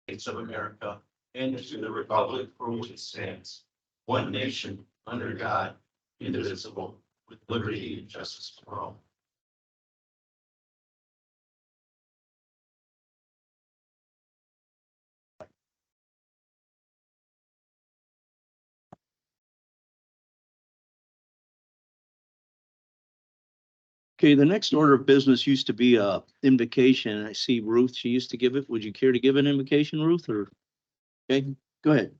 States of America and to the republic for which it stands, one nation, under God, indivisible, with liberty and justice for all. Okay, the next order of business used to be a invocation. I see Ruth, she used to give it. Would you care to give an invocation, Ruth, or? Okay, go ahead.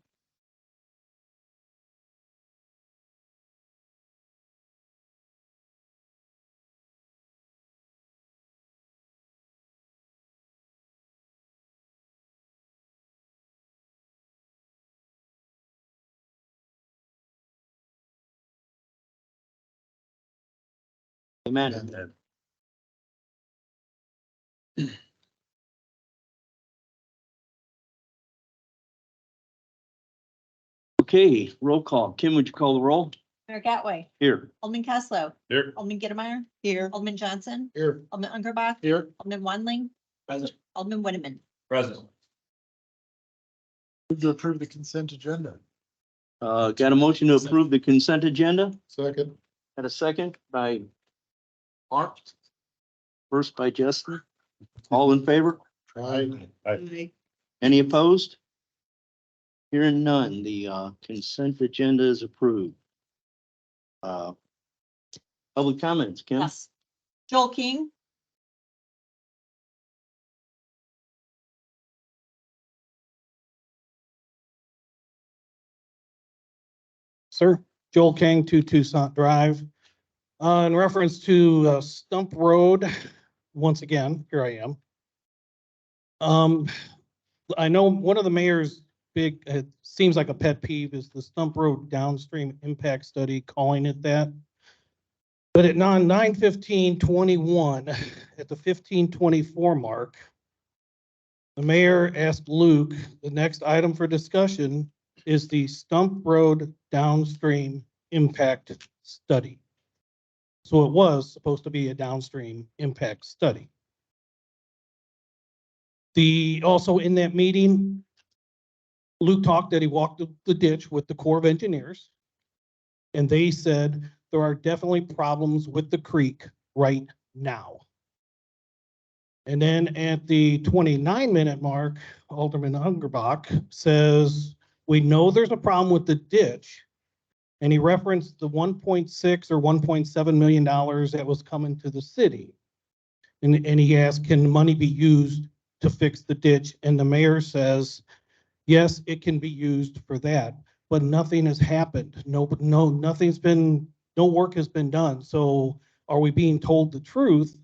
Amen. Okay, roll call. Kim, would you call the roll? Mayor Gatway, Here. Alderman Caslow, Here. Alderman Gittemeyer. Here. Alderman Johnson, Here. Alderman Ungerbach. Here. Alderman Wanling, Present. Alderman Winneman. Present. Move to approve the consent agenda. Got a motion to approve the consent agenda? Second. Got a second by Mark? First by Justin. All in favor? Aye. Any opposed? Hearing none, the consent agenda is approved. Public comments, Kim? Yes. Joel King. Sir, Joel King, 2 Toussaint Drive. In reference to Stump Road, once again, here I am. I know one of the mayor's big, it seems like a pet peeve is the Stump Road downstream impact study, calling it that. But at 9/15/21, at the 15:24 mark, the mayor asked Luke, the next item for discussion is the Stump Road downstream impact study. So it was supposed to be a downstream impact study. Also in that meeting, Luke talked that he walked the ditch with the Corps of Engineers. And they said there are definitely problems with the creek right now. And then at the 29-minute mark, Alderman Ungerbach says, we know there's a problem with the ditch. And he referenced the 1.6 or $1.7 million that was coming to the city. And he asked, can money be used to fix the ditch? And the mayor says, yes, it can be used for that, but nothing has happened. No, no work has been done. So are we being told the truth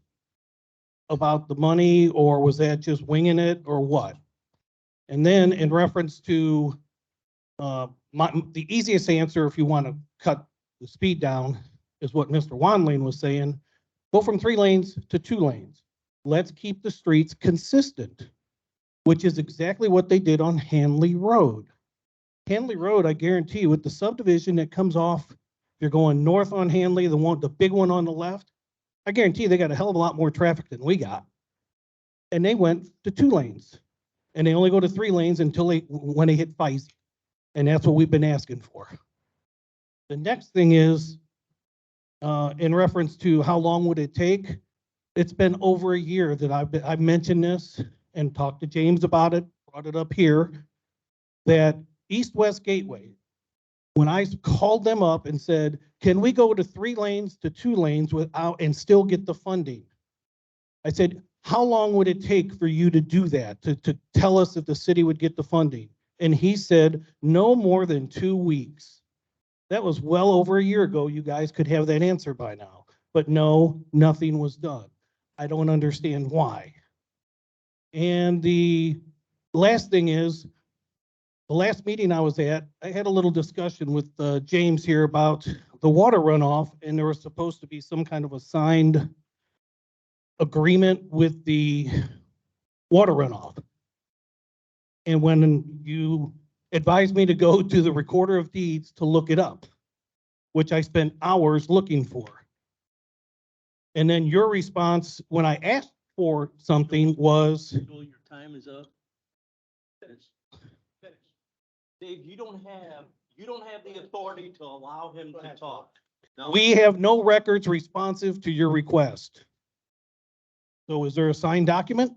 about the money, or was that just winging it, or what? And then in reference to the easiest answer, if you want to cut the speed down, is what Mr. Wanling was saying. Go from 3 lanes to 2 lanes. Let's keep the streets consistent, which is exactly what they did on Hanley Road. Hanley Road, I guarantee you, with the subdivision that comes off, if you're going north on Hanley, the big one on the left, I guarantee you they got a hell of a lot more traffic than we got. And they went to 2 lanes, and they only go to 3 lanes until when they hit Feisty. And that's what we've been asking for. The next thing is, in reference to how long would it take? It's been over a year that I've mentioned this and talked to James about it, brought it up here, that East-West Gateway, when I called them up and said, can we go to 3 lanes to 2 lanes without and still get the funding? I said, how long would it take for you to do that, to tell us if the city would get the funding? And he said, no more than 2 weeks. That was well over a year ago. You guys could have that answer by now. But no, nothing was done. I don't understand why. And the last thing is, the last meeting I was at, I had a little discussion with James here about the water runoff, and there was supposed to be some kind of a signed agreement with the water runoff. And when you advised me to go to the Recorder of Deeds to look it up, which I spent hours looking for. And then your response when I asked for something was, Your time is up. Dave, you don't have the authority to allow him to talk. No. We have no records responsive to your request. So is there a signed document?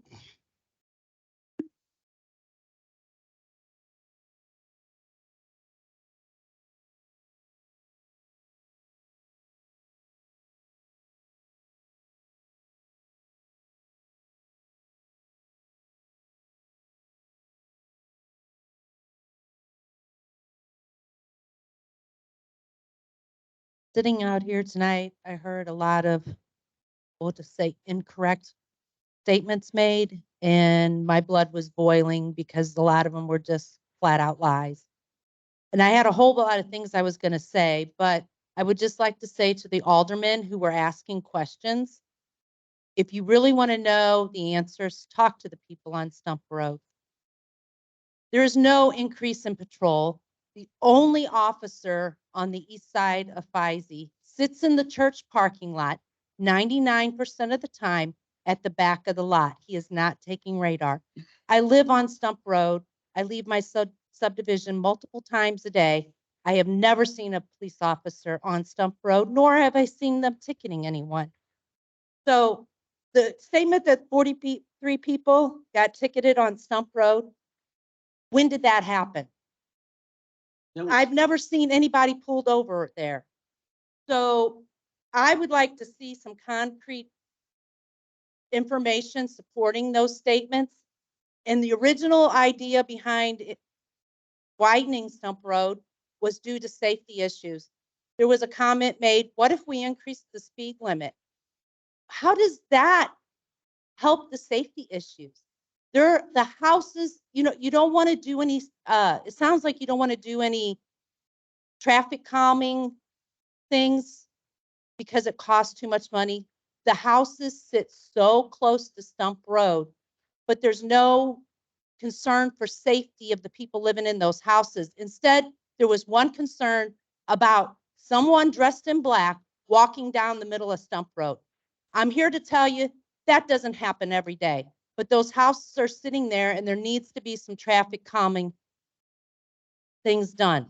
Sitting out here tonight, I heard a lot of, we'll just say, incorrect statements made, and my blood was boiling because a lot of them were just flat out lies. And I had a whole lot of things I was going to say, but I would just like to say to the aldermen who were asking questions, if you really want to know the answers, talk to the people on Stump Road. There is no increase in patrol. The only officer on the east side of Fisey sits in the church parking lot 99% of the time at the back of the lot. He is not taking radar. I live on Stump Road. I leave my subdivision multiple times a day. I have never seen a police officer on Stump Road, nor have I seen them ticketing anyone. So the statement that 43 people got ticketed on Stump Road, when did that happen? I've never seen anybody pulled over there. So I would like to see some concrete information supporting those statements. And the original idea behind it, widening Stump Road, was due to safety issues. There was a comment made, what if we increase the speed limit? How does that help the safety issues? The houses, you don't want to do any, it sounds like you don't want to do any traffic calming things because it costs too much money. The houses sit so close to Stump Road, but there's no concern for safety of the people living in those houses. Instead, there was one concern about someone dressed in black walking down the middle of Stump Road. I'm here to tell you that doesn't happen every day, but those houses are sitting there and there needs to be some traffic calming things done.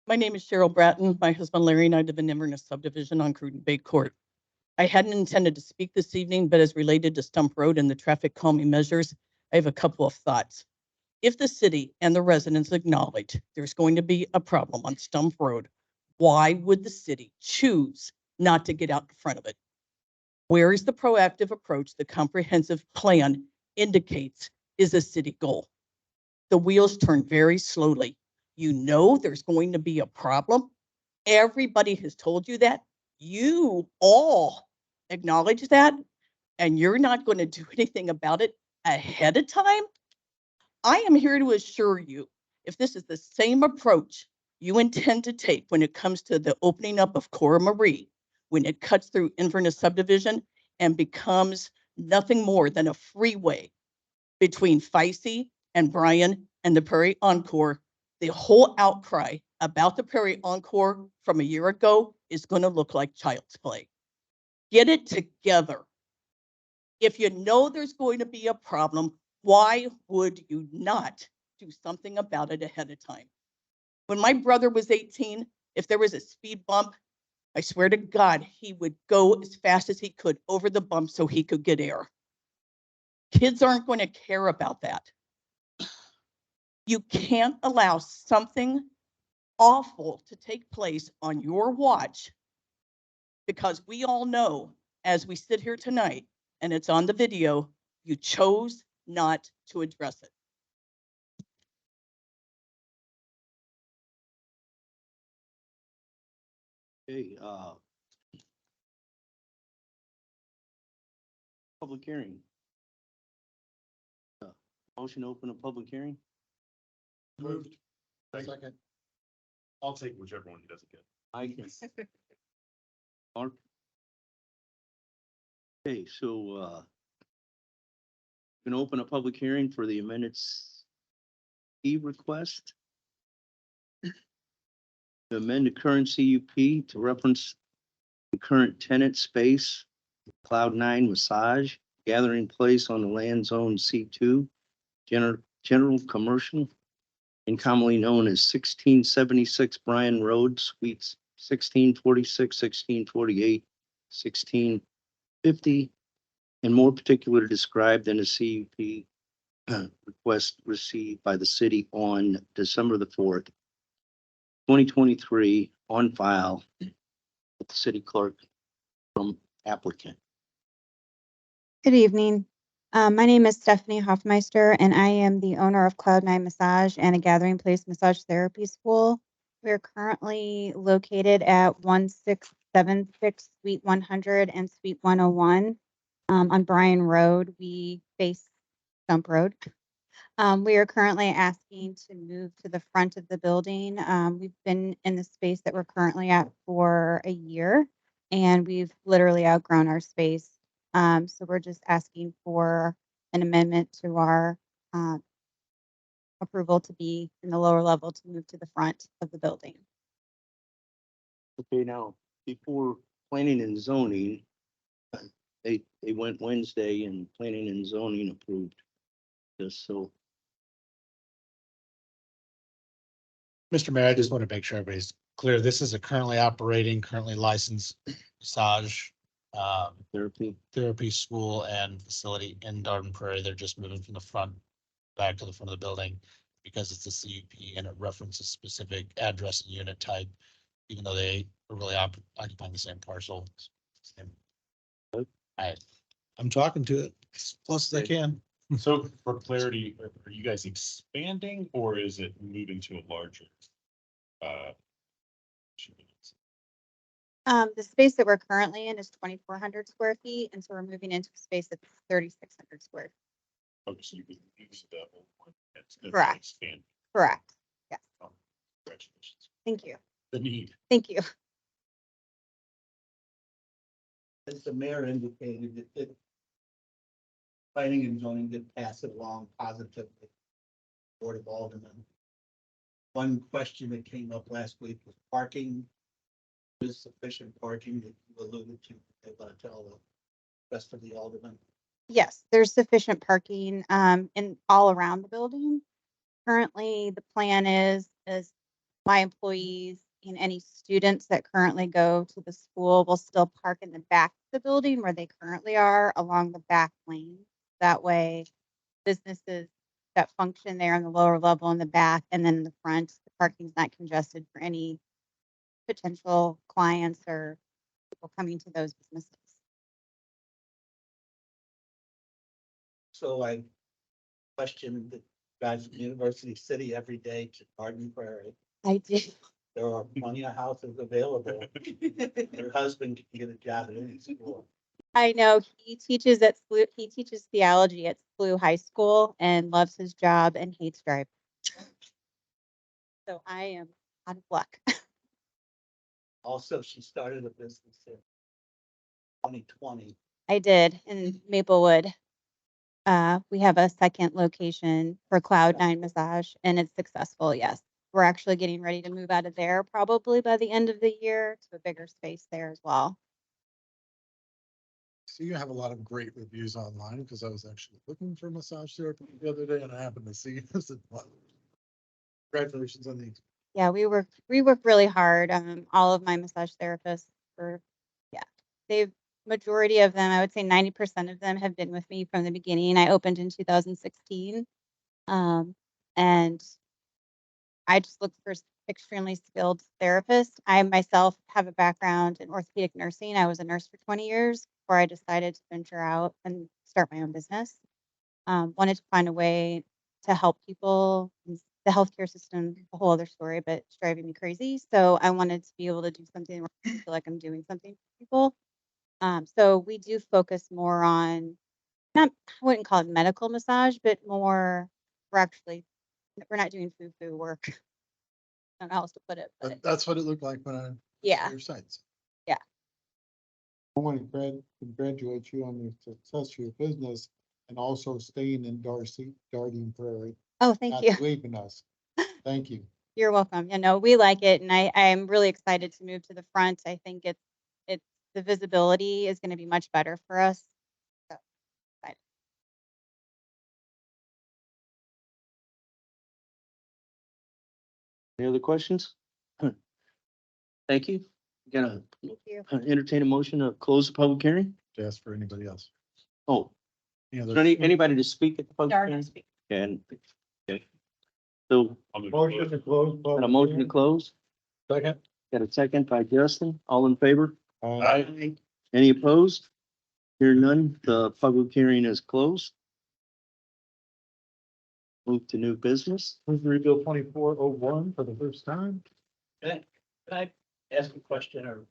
My name is Cheryl Bratton. My husband Larry and I live in Inverness subdivision on Cruden Bay Court. I hadn't intended to speak this evening, but as related to Stump Road and the traffic calming measures, I have a couple of thoughts. If the city and the residents acknowledge there's going to be a problem on Stump Road, why would the city choose not to get out in front of it? Where is the proactive approach the comprehensive plan indicates is a city goal? The wheels turn very slowly. You know there's going to be a problem. Everybody has told you that. You all acknowledge that, and you're not going to do anything about it ahead of time. I am here to assure you, if this is the same approach you intend to take when it comes to the opening up of Cora Marie, when it cuts through Inverness subdivision and becomes nothing more than a freeway between Ficey and Bryan and the Prairie Encore, the whole outcry about the Prairie Encore from a year ago is going to look like child's play. Get it together. If you know there's going to be a problem, why would you not do something about it ahead of time? When my brother was 18, if there was a speed bump, I swear to God, he would go as fast as he could over the bump so he could get air. Kids aren't going to care about that. You can't allow something awful to take place on your watch, because we all know as we sit here tonight and it's on the video, you chose not to address it. Okay, public hearing. Motion to open a public hearing? Moved. Second. I'll take whichever one he doesn't get. I can. Mark? Okay, so, Can open a public hearing for the amended C request. To amend the current CUP to reference the current tenant space, Cloud9 Massage, gathering place on the land zone C2, general commercial, and commonly known as 1676 Bryan Road, Suites 1646, 1648, 1650, and more particularly described in a CUP request received by the city on December the 4th, 2023, on file with the city clerk from applicant. Good evening. My name is Stephanie Hoffmeister, and I am the owner of Cloud9 Massage and a Gathering Place Massage Therapy School. We are currently located at 1676 Suite 100 and Suite 101 on Bryan Road. We face Stump Road. We are currently asking to move to the front of the building. We've been in the space that we're currently at for a year, and we've literally outgrown our space. So we're just asking for an amendment to our approval to be in the lower level to move to the front of the building. Okay, now, before planning and zoning, they went Wednesday and planning and zoning approved this, so. Mr. Mayor, I just want to make sure everybody's clear. This is a currently operating, currently licensed massage therapy school and facility in Darden Prairie. They're just moving from the front back to the front of the building because it's a CUP and it references specific address and unit type, even though they are really occupying the same parcel. I'm talking to it as close as I can. So for clarity, are you guys expanding or is it moving to a larger? The space that we're currently in is 2,400 square feet, and so we're moving into a space that's 3,600 square. Okay, so you can use that whole one. Correct. Expand. Correct. Yes. Congratulations. Thank you. The need. Thank you. As the mayor indicated, it planning and zoning did pass it along positively. Board of Aldermen. One question that came up last week was parking. Is sufficient parking that you alluded to? They want to tell the rest of the aldermen. Yes, there's sufficient parking in all around the building. Currently, the plan is my employees and any students that currently go to the school will still park in the back of the building where they currently are along the back lane. That way, businesses that function there in the lower level in the back and then in the front, the parking's not congested for any potential clients or people coming to those businesses. So I question the guys from University City every day to Garden Prairie. I do. There are plenty of houses available. Your husband can get a job at any school. I know he teaches at SLU, he teaches theology at SLU High School and loves his job and hates driving. So I am out of luck. Also, she started a business in 2020. I did in Maplewood. We have a second location for Cloud9 Massage and it's successful. Yes. We're actually getting ready to move out of there probably by the end of the year to a bigger space there as well. So you have a lot of great reviews online because I was actually looking for massage therapy the other day and I happened to see this. Congratulations on these. Yeah, we work really hard. All of my massage therapists majority of them, I would say 90% of them have been with me from the beginning. I opened in 2016. And I just look for extremely skilled therapists. I myself have a background in orthopedic nursing. I was a nurse for 20 years before I decided to venture out and start my own business. Wanted to find a way to help people. The healthcare system, a whole other story, but it's driving me crazy. So I wanted to be able to do something where I feel like I'm doing something for people. So we do focus more on, I wouldn't call it medical massage, but more, we're not doing foo-foo work. I don't know how else to put it, but That's what it looked like when I yeah, your sites. Yeah. I want to congratulate you on the success of your business. and also staying in Darting Prairie. Oh, thank Not you. leaving us. Thank you. You're welcome. You know, we like it, and I'm really excited to move to the front. I think it's the visibility is going to be much better for us. So, excited. Any other questions? Thank you. Gonna Thank you. entertain a motion to close the public hearing? To ask for anybody else. Oh, Any is other- there anybody to speak at the public Darn hearing? to speak. And, okay. So, I'll move Motion to close. got a motion to close? Second. Got a second by Justin. All in favor? Aye. Any opposed? Hear none, the public hearing is closed. Move to new business. Move to rebuild 2401 for the first time. Can I ask a question or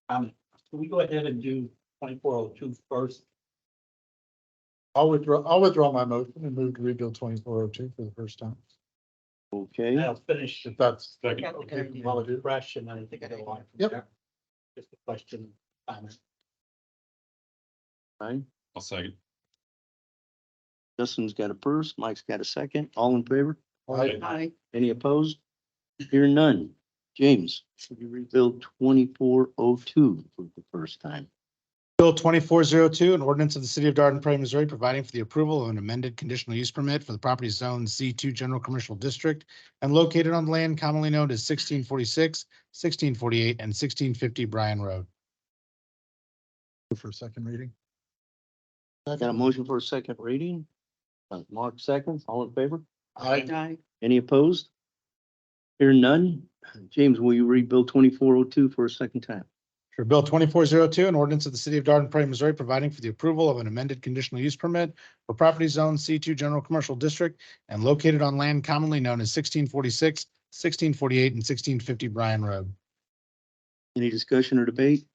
comment? Can we go ahead and do 2402 first? I'll withdraw my motion and move to rebuild 2402 for the first time. Okay, I'll finish. If that's Second. Okay, well, it's fresh and I think I go on from Yep. there. Just a question, comment. fine. I'll second. Justin's got a first, Mike's got a second. All in favor? Aye. Any opposed? Hear none. James, should you rebuild 2402 for the first time? Bill 2402, an ordinance of the city of Dardenne Prairie, Missouri, providing for the approval of an amended conditional use permit for the property zone C2 General Commercial District and located on land commonly known as 1646, 1648, and 1650 Bryan Road. For second reading. Got a motion for a second reading? Mark seconds, all in favor? Aye. Any opposed? Hear none. James, will you read Bill 2402 for a second time? For Bill 2402, an ordinance of the city of Dardenne Prairie, Missouri, providing for the approval of an amended conditional use permit for property zone C2 General Commercial District and located on land commonly known as 1646, 1648, and 1650 Bryan Road. Any discussion or debate?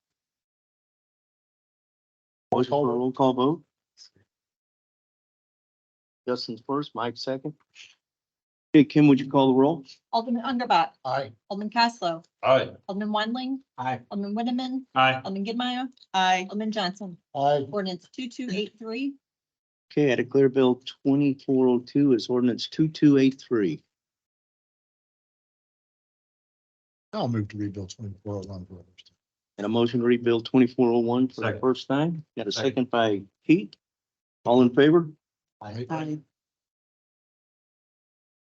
Motion for a roll call vote? Justin's first, Mike second. Okay, Kim, would you call the roll? Alderman Underbot, Aye. Alderman Caslow, Aye. Alderman Wendling, Aye. Alderman Winneman, Aye. Alderman Gedmeyer. Aye. Alderman Johnson. Aye. Ordinance 2283. Okay, I declare Bill 2402 as ordinance 2283. I'll move to rebuild 2401 for the first time. And a motion to read Bill 2401 for the Second. first time. Got a Second. second by Pete. All in favor? Aye.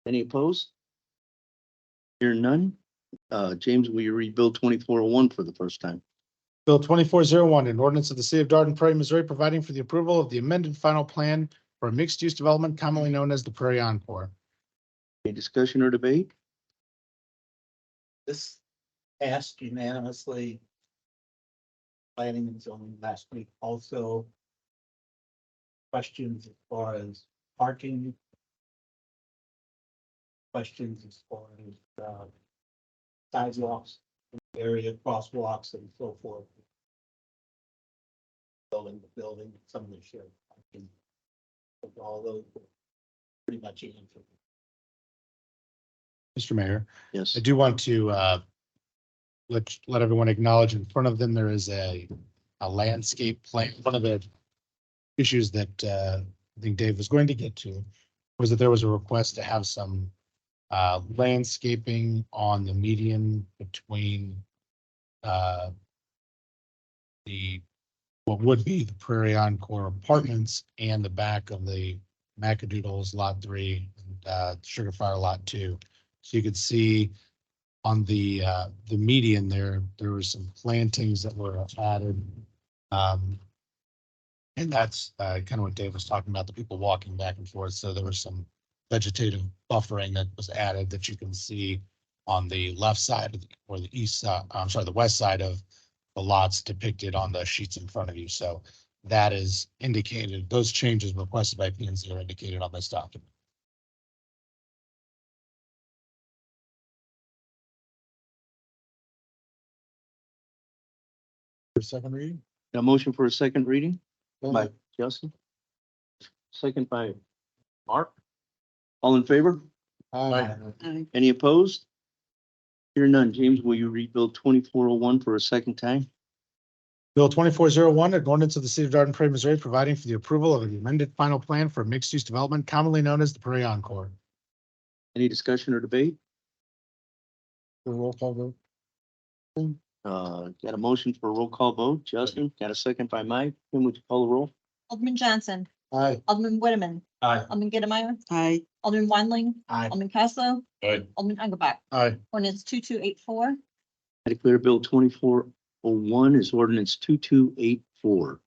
Any opposed? Hear none. James, will you read Bill 2401 for the first time? Bill 2401, an ordinance of the city of Dardenne Prairie, Missouri, providing for the approval of the amended final plan for a mixed-use development commonly known as the Prairie Encore. Any discussion or debate? This passed unanimously. Planning and zoning last week also. Questions as far as parking. Questions as far as sidewalks, area, crosswalks and so forth. Building the building, some of the shared parking. All those were pretty much answered. Mr. Mayor, Yes. I do want to let everyone acknowledge in front of them, there is a landscape plan. One of the issues that I think Dave was going to get to was that there was a request to have some landscaping on the median between what would be the Prairie Encore Apartments and the back of the Macadoodles Lot 3 and Sugar Fire Lot 2. So you could see on the median there were some plantings that were added. And that's kind of what Dave was talking about, the people walking back and forth. So there was some vegetative buffering that was added that you can see on the left side or the east side, I'm sorry, the west side of the lots depicted on the sheets in front of you. So that is indicated, those changes requested by P&Z are indicated on this document. For second reading. A motion for a second reading by Aye. Justin. Second by Mark. All in favor? Aye. Any opposed? Hear none. James, will you read Bill 2401 for a second time? Bill 2401, an ordinance of the city of Dayton, Prairie, Missouri, providing for the approval of the amended final plan for mixed-use development commonly known as the Prairie Encore. Any discussion or debate? Roll call vote. Got a motion for a roll call vote. Justin, got a second by Mike. Kim, would you call the roll? Alderman Johnson. Aye. Alderman Whitman. Aye. Alderman Gettemeyer. Aye. Alderman Weinling. Aye. Alderman Caslo. Aye. Alderman Engelbach. Aye. Ordinance 2284. I declare Bill 2401 is ordinance 2284.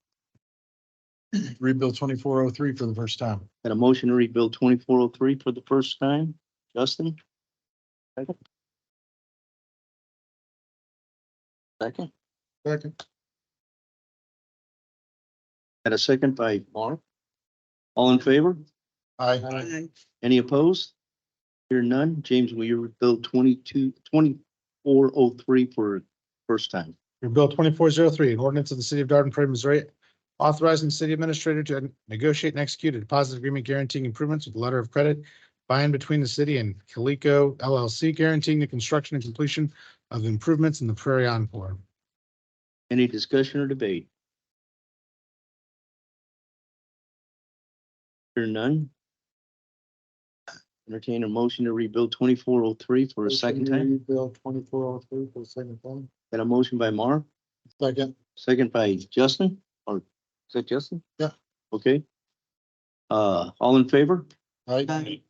Read Bill 2403 for the first time. Got a motion to read Bill 2403 for the first time. Justin? Second? Second? Second. Got a second by Mark. All in favor? Aye. Any opposed? Hear none. James, will you read Bill 2403 for first time? Bill 2403, an ordinance of the city of Dayton, Prairie, Missouri, authorizing the city administrator to negotiate and execute a deposit agreement guaranteeing improvements with a letter of credit by and between the city and Calico LLC, guaranteeing the construction and completion of improvements in the Prairie Encore. Any discussion or debate? Hear none. Entertain a motion to read Bill 2403 for a second time. Read Bill 2403 for the second time. Got a motion by Mark, Second. second by Justin, or is that Justin? Yeah. Okay. All in favor? Aye.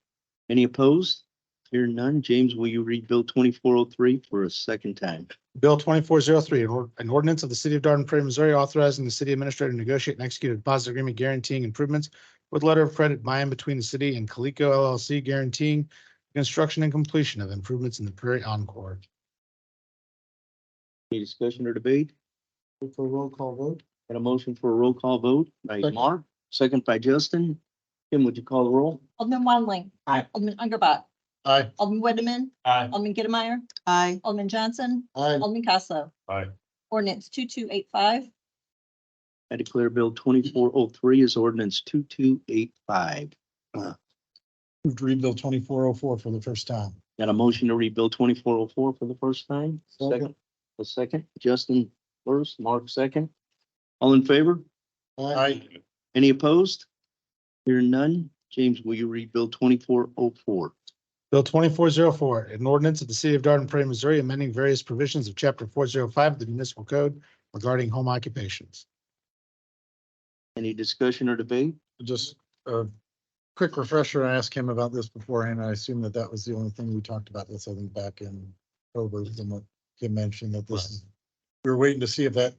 Any opposed? Hear none. James, will you read Bill 2403 for a second time? Bill 2403, an ordinance of the city of Dayton, Prairie, Missouri, authorizing the city administrator to negotiate and execute a deposit agreement guaranteeing improvements with letter of credit by and between the city and Calico LLC, guaranteeing construction and completion of improvements in the Prairie Encore. Any discussion or debate? For a roll call vote. Got a motion for a roll call vote by Second. Mark, second by Justin. Kim, would you call the roll? Alderman Weinling. Aye. Alderman Engelbach. Aye. Alderman Whitman. Aye. Alderman Gettemeyer. Aye. Alderman Johnson. Aye. Alderman Caslo. Aye. Ordinance 2285. I declare Bill 2403 is ordinance 2285. Moved to read Bill 2404 for the first time. Got a motion to read Bill 2404 for the first time? Second. A second. Justin first, Mark second. All in favor? Aye. Any opposed? Hear none. James, will you read Bill 2404? Bill 2404, an ordinance of the city of Dayton, Prairie, Missouri, amending various provisions of chapter 405 of the municipal code regarding home occupations. Any discussion or debate? Just a quick refresher. I asked him about this beforehand. I assume that that was the only thing we talked about this, I think, back in October, and what Kim mentioned that this is, we were waiting to see if that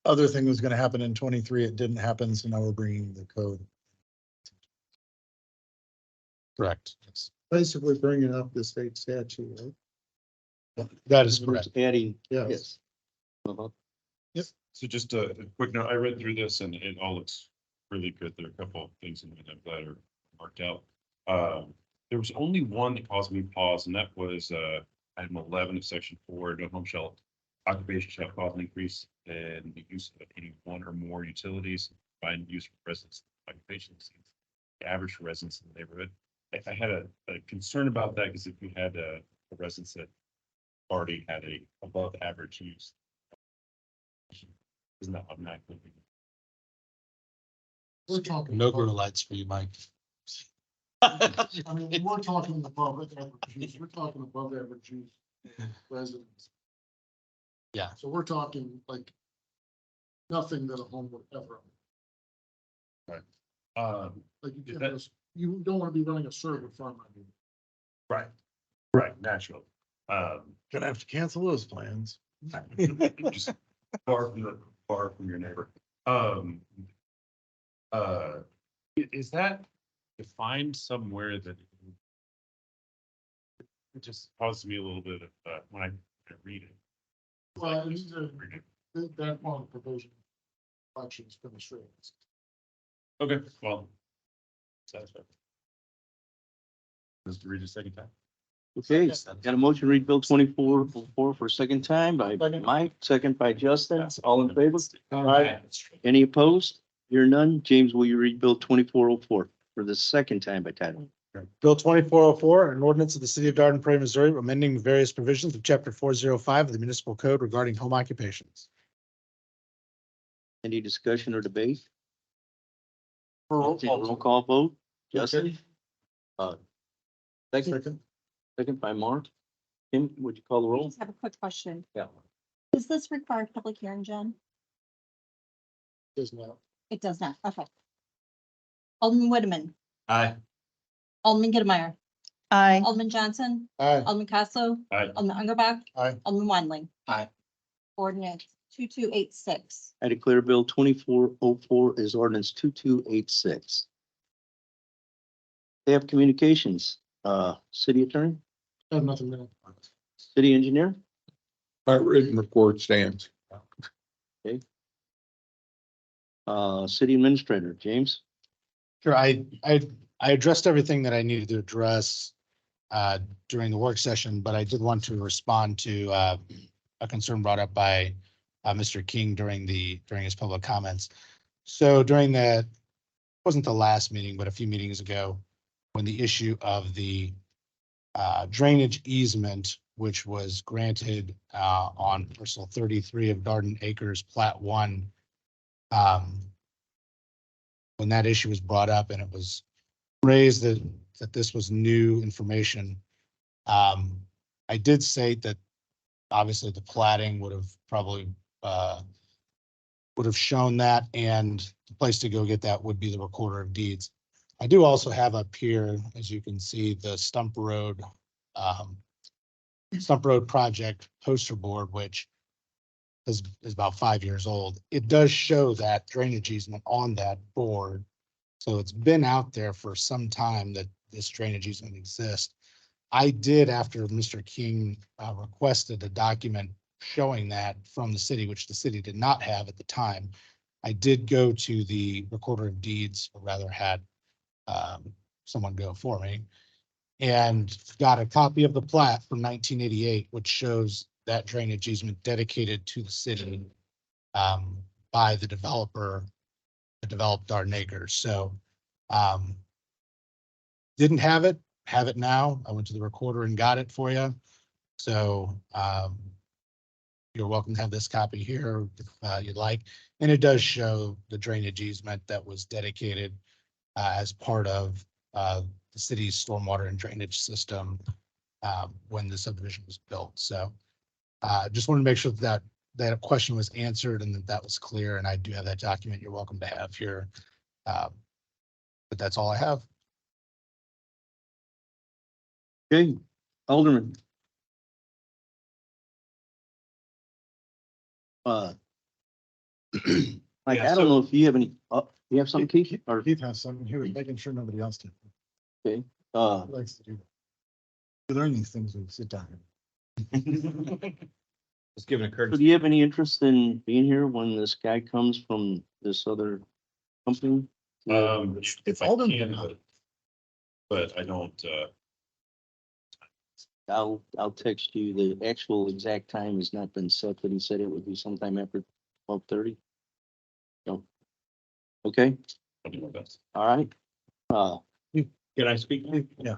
other thing was going to happen in 23. It didn't happen. So now we're bringing the code. Correct. Basically bringing up the state statute, right? That is correct. Adding, Yes. yes. Uh-huh. So just a quick note, I read through this and it all looks really good. There are a couple of things in it I'm glad are marked out. There was only one that caused me pause, and that was item 11 of section 4, no home shall occupation shall cause an increase in the use of any one or more utilities by use for residents occupation. The average residents in the neighborhood. I had a concern about that because if you had a residence that already had a above average use. Isn't that automatically? We're talking. No grow lights for you, Mike. I mean, we're talking above average use. We're talking above average use residents. Yeah. So we're talking like nothing that a home would ever. Like you Is can't that- just, you don't want to be running a server farm. I mean, Right, natural. gonna have to cancel those plans. Just far from your neighbor. Is that defined somewhere that? It just causes me a little bit of, when I read it. Well, that one provision. Elections for the streets. Okay, well. Satisfied. Just to read a second time. Okay, got a motion to read Bill 2404 for a second time by Mike, second by Justin. All in favor? Aye. Any opposed? Hear none. James, will you read Bill 2404 for the second time by title? Bill 2404, an ordinance of the city of Dayton, Prairie, Missouri, amending various provisions of chapter 405 of the municipal code regarding home occupations. Any discussion or debate? Roll Take a call. roll call vote. Justin? Second, Second. second by Mark. Kim, would you call the I roll? just have a quick question. Yeah. Does this require public hearing, Jen? Does not. It does not. Okay. Alderman Whitman, Aye. Alderman Gittmeyer, Aye. Alderman Johnson, Aye. Alderman Castlo, Aye. Alderman Underbach, Aye. Alderman Weidling. Aye. Ordinance 2286. I declare Bill 2404 is ordinance 2286. They have communications, city attorney, I have nothing there. city engineer, My written report stands. city administrator, James. Sure, I addressed everything that I needed to address during the work session, but I did want to respond to a concern brought up by Mr. King during his public comments. So during wasn't the last meeting, but a few meetings ago, when the issue of the drainage easement, which was granted on parcel 33 of Darden Acres Plat 1, when that issue was brought up and it was raised that this was new information, I did say that obviously the platting would have probably would have shown that, and the place to go get that would be the recorder of deeds. I do also have up here, as you can see, the Stump Road project poster board, which is about 5 years old. It does show that drainage easement on that board. So it's been out there for some time that this drainage easement exists. I did, after Mr. King requested a document showing that from the city, which the city did not have at the time, I did go to the recorder of deeds, or rather had someone go for me, and got a copy of the plat from 1988, which shows that drainage easement dedicated to the city by the developer that developed Darden Acres. So didn't have it now. I went to the recorder and got it for you. So you're welcome to have this copy here if you'd like. And it does show the drainage easement that was dedicated as part of the city's stormwater and drainage system when the subdivision was built. So just wanted to make sure that that question was answered and that was clear. And I do have that document you're welcome to have here. But that's all I have. Okay, Alderman. Mike, Yeah, I don't know if you have any, you have something, Keith? Or, Keith has something. He was making sure nobody else did. okay, He likes to do that. We learn these things when we sit down. Just giving a so courtesy. do you have any interest in being here when this guy comes from this other company? It's If I Alderman. can, but I don't, I'll text you. The actual exact time has not been set, but he said it would be sometime after 12:30. So, okay, I'll do my best. all right. Can I speak? Yeah.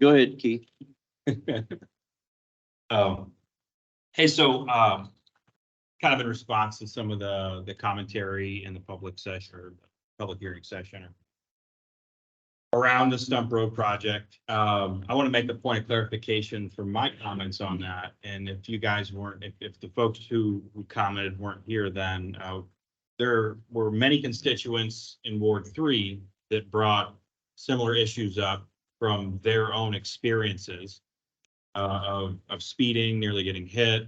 Go ahead, Keith. Hey, so, kind of in response to some of the commentary in the public session or public hearing session around the Stump Road project, I want to make a point of clarification for my comments on that. And if you guys weren't, if the folks who commented weren't here, then there were many constituents in Ward 3 that brought similar issues up from their own experiences of speeding, nearly getting hit,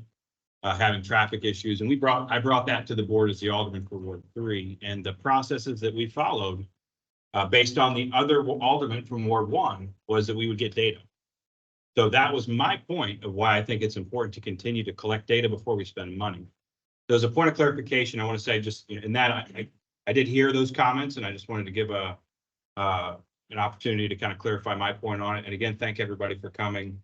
having traffic issues. And I brought that to the board as the alderman for Ward 3, and the processes that we followed based on the other alderman from Ward 1 was that we would get data. So that was my point of why I think it's important to continue to collect data before we spend money. There's a point of clarification I want to say, just in that I did hear those comments, and I just wanted to give an opportunity to kind of clarify my point on it. And again, thank everybody for coming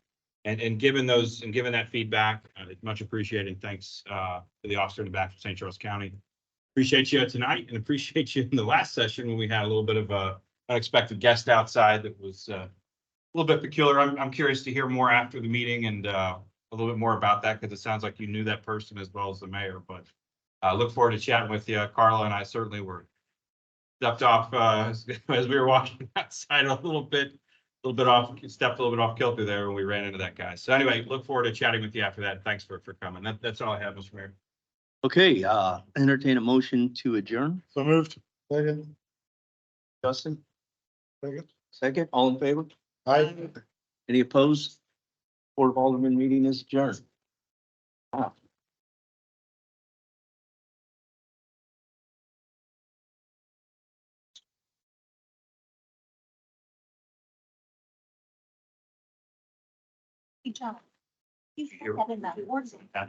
and giving that feedback. It's much appreciated. And thanks to the officer in the back of St. Charles County. Appreciate you tonight, and appreciate you in the last session when we had a little bit of a unexpected guest outside that was a little bit peculiar. I'm curious to hear more after the meeting and a little bit more about that, because it sounds like you knew that person as well as the mayor. But Look forward to chatting with you. Carla and I certainly were stepped off, as we were walking outside a little bit stepped a little bit off kilter there when we ran into that guy. So anyway, look forward to chatting with you after that. Thanks for coming. That's all I have, Mr. Mayor. Okay, entertain a motion to adjourn. So moved. Second. Justin, Second. second, all in favor? Aye. Any opposed? Board of Aldermen meeting is adjourned. Wow. Good job. You said that in that board meeting. I